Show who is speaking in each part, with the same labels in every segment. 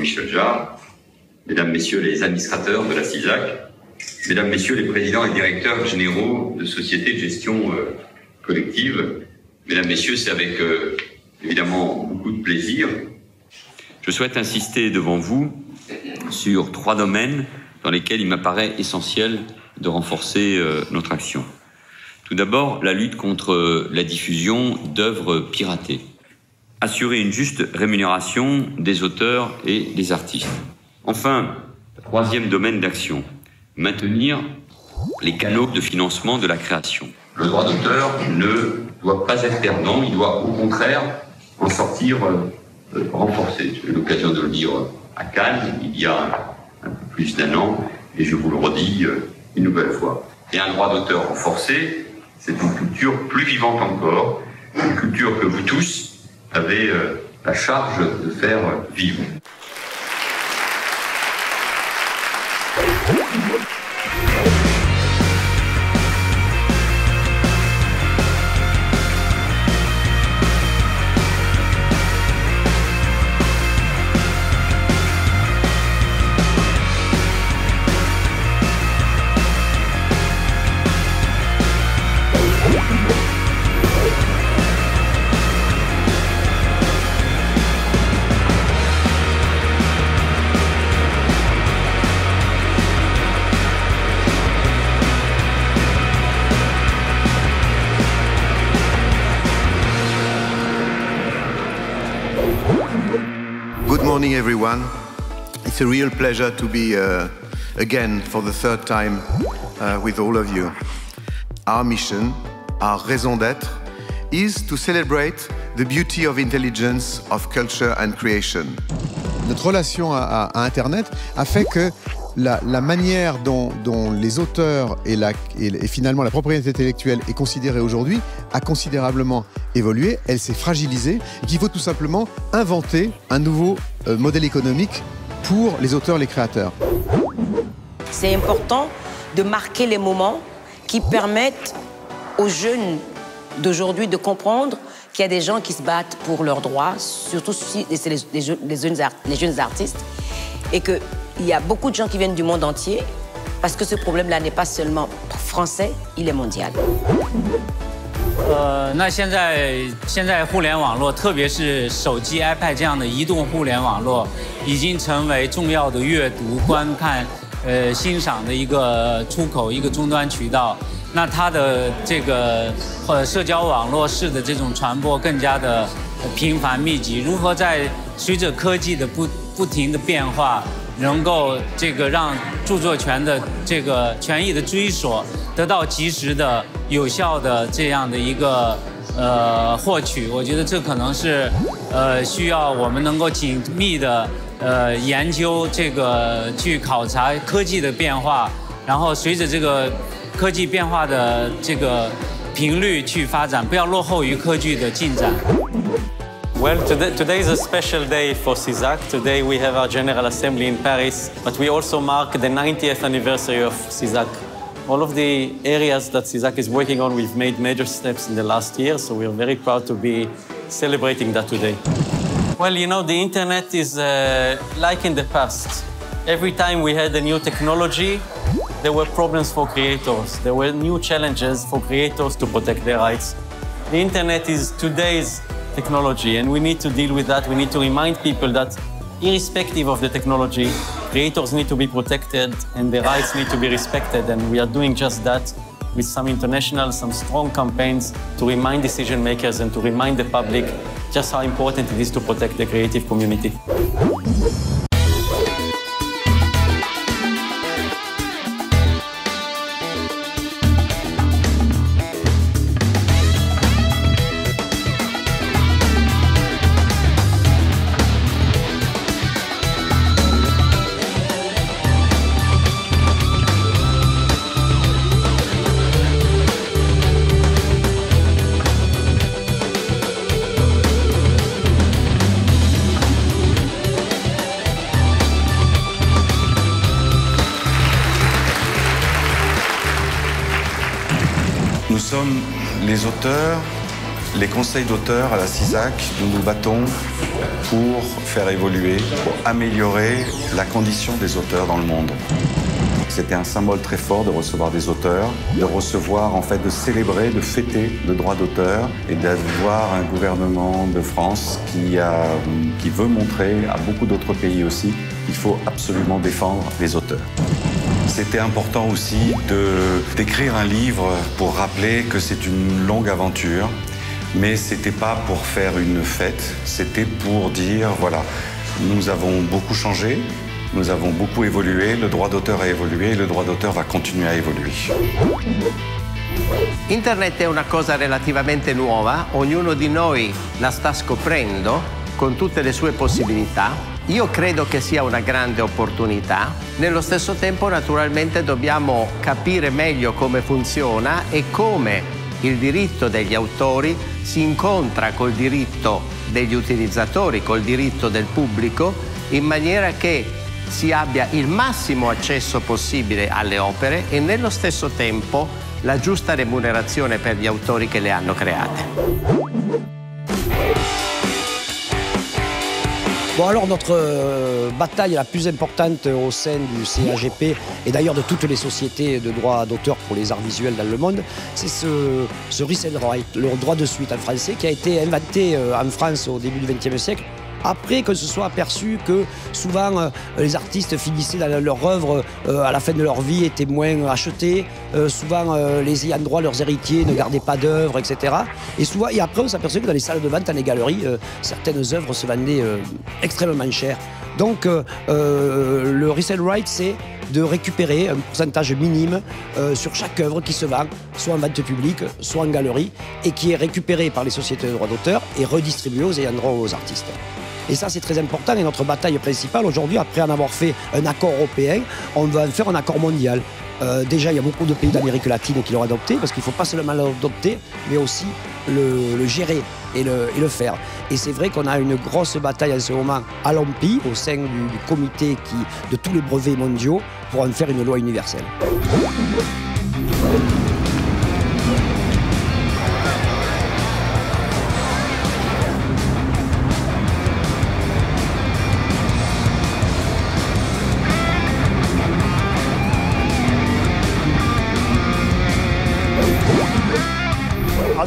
Speaker 1: Jean-Michel Jarre, Mesdames, Messieurs les administrateurs de la CISAC, Mesdames, Messieurs les présidents et directeurs généraux de sociétés de gestion collective, Mesdames, Messieurs, c'est avec évidemment beaucoup de plaisir. Je souhaite insister devant vous sur 3 domaines dans lesquels il m'apparaît essentiel de renforcer notre action. Tout d'abord, la lutte contre la diffusion d'œuvres piratées. Assurer une juste rémunération des auteurs et des artistes. Enfin, 3e domaine d'action, maintenir les canaux de financement de la création. Le droit d'auteur ne doit pas être perdant, il doit au contraire en sortir renforcé. J'ai eu l'occasion de le dire à Cannes il y a un peu plus d'1 an, et je vous le redis une nouvelle fois. Et un droit d'auteur renforcé, c'est une culture plus vivante encore, une culture que vous tous avez la charge de faire vivre.
Speaker 2: Good morning, everyone. It's a real pleasure to be again for the 3rd time with all of you. Our mission, our raison d'être, is to celebrate the beauty of intelligence, of culture and creation.
Speaker 3: Notre relation à Internet a fait que la manière dont les auteurs et finalement la propriété intellectuelle est considérée aujourd'hui a considérablement évolué, elle s'est fragilisée et qu'il faut tout simplement inventer un nouveau modèle économique pour les auteurs, les créateurs.
Speaker 4: C'est important de marquer les moments qui permettent aux jeunes d'aujourd'hui de comprendre qu'il y a des gens qui se battent pour leurs droits, surtout si c'est les jeunes artistes, et qu'il y a beaucoup de gens qui viennent du monde entier, parce que ce problème-là n'est pas seulement français, il est mondial.
Speaker 5: 那现在互联网络，特别是手机、iPad 这样的移动互联网络，已经成为重要的阅读、观看、欣赏的一个出口、一个终端渠道。那它的这个社交网络式的这种传播更加的频繁密集。如何在随着科技的不停的变化，能够让著作权的这个权益的追索得到及时的、有效的这样的一个获取，我觉得这可能是需要我们能够紧密的研究去考察科技的变化，然后随着这个科技变化的这个频率去发展，不要落后于科技的进展。
Speaker 6: Well, today is a special day for CISAC. Today we have our General Assembly in Paris, but we also mark the 90th anniversary of CISAC. All of the areas that CISAC is working on, we've made major steps in the last year, so we're very proud to be celebrating that today. Well, you know, the internet is like in the past. Every time we had a new technology, there were problems for creators. There were new challenges for creators to protect their rights. The internet is today's technology, and we need to deal with that. We need to remind people that irrespective of the technology, creators need to be protected and their rights need to be respected, and we are doing just that with some strong campaigns to remind decision makers and to remind the public just how important it is to protect the creative community.
Speaker 7: Nous sommes les auteurs Les conseils d'auteurs à la CISAC, nous nous battons pour faire évoluer, pour améliorer la condition des auteurs dans le monde. C'était un symbole très fort de recevoir des auteurs, de recevoir, en fait, de célébrer, de fêter le droit d'auteur et d'avoir un gouvernement de France qui veut montrer à beaucoup d'autres pays aussi qu'il faut absolument défendre les auteurs. C'était important aussi d'écrire un livre pour rappeler que c'est une longue aventure, mais c'était pas pour faire une fête, c'était pour dire, voilà, nous avons beaucoup changé, nous avons beaucoup évolué, le droit d'auteur a évolué et le droit d'auteur va continuer à évoluer.
Speaker 8: Internet è una cosa relativamente nuova, ognuno di noi la sta scoprendo con tutte le sue possibilità. Io credo che sia una grande opportunità. Nello stesso tempo, naturalmente, dobbiamo capire meglio come funziona e come il diritto degli autori si incontra col diritto degli utilizzatori, col diritto del pubblico, in maniera che si abbia il massimo accesso possibile alle opere e nello stesso tempo la giusta rémunération per gli autori che le hanno create.
Speaker 9: Bon, alors notre bataille la plus importante au sein du CAGP et d'ailleurs de toutes les sociétés de droit d'auteur pour les arts visuels dans le monde, c'est ce resale right, le droit de suite en français, qui a été inventé en France au début du XXe siècle. Après qu'on se soit aperçu que souvent les artistes finissaient dans leur œuvre à la fin de leur vie, étaient moins achetés, souvent les ayants droit, leurs héritiers ne gardaient pas d'œuvres, etc. Et après on s'aperçut que dans les salles de vente, dans les galeries, certaines œuvres se vendaient extrêmement cher. Donc le resale right, c'est de récupérer un pourcentage minime sur chaque œuvre qui se vend, soit en vente publique, soit en galerie, et qui est récupéré par les sociétés de droit d'auteur et redistribué aux ayants droit aux artistes. Et ça, c'est très important. Et notre bataille principale aujourd'hui, après en avoir fait un accord européen, on va en faire un accord mondial. Déjà, il y a beaucoup de pays d'Amérique latine qui l'ont adopté, parce qu'il ne faut pas seulement l'adopter, mais aussi le gérer et le faire. Et c'est vrai qu'on a une grosse bataille en ce moment à l'OMPI, au sein du comité de tous les brevets mondiaux, pour en faire une loi universelle.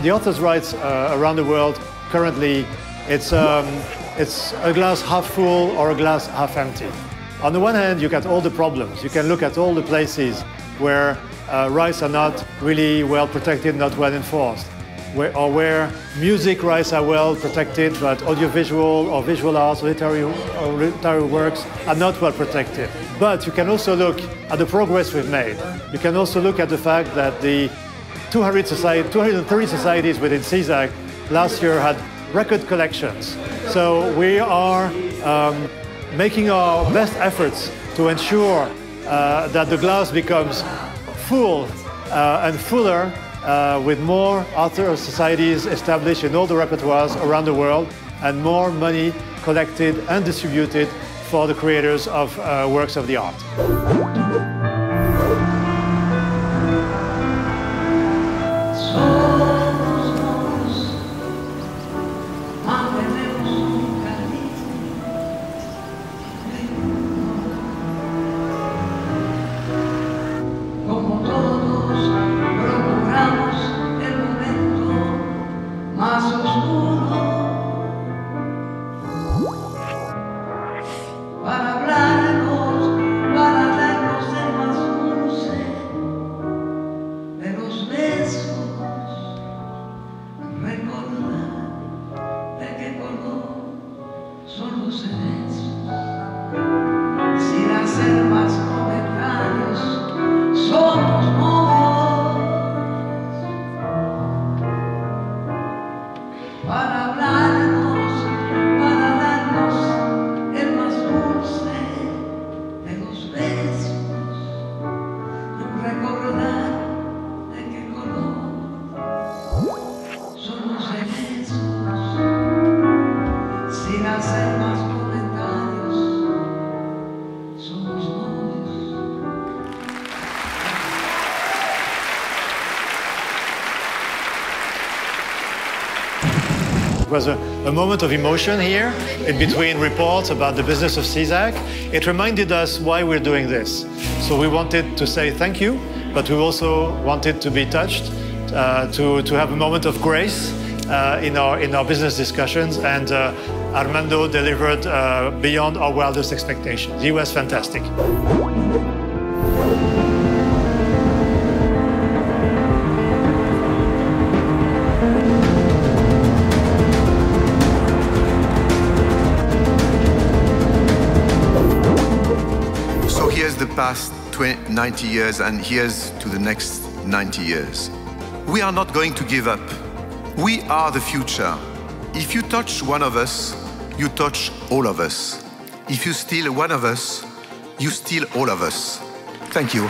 Speaker 10: The authors' rights around the world currently, it's a glass half full or a glass half empty. On the one hand, you get all the problems. You can look at all the places where rights are not really well protected, not well enforced, where music rights are well protected, but audiovisual or visual arts, literary works are not well protected. But you can also look at the progress we've made. You can also look at the fact that the 230 societies within CISAC last year had record collections. So we are making our best efforts to ensure that the glass becomes full and fuller with more author societies established in all the repertoires around the world and more money collected and distributed for the creators of works of the art.
Speaker 11: Para hablarnos, para darnos el
Speaker 10: It was a moment of emotion here in between reports about the business of CISAC. It reminded us why we're doing this. So we wanted to say thank you, but we also wanted to be touched, to have a moment of grace in our business discussions, and Armando delivered beyond our wildest expectations. He was fantastic.
Speaker 2: So here's the past 90 years, and here's to the next 90 years. We are not going to give up. We are the future. If you touch one of us, you touch all of us. If you steal one of us, you steal all of us. Thank you.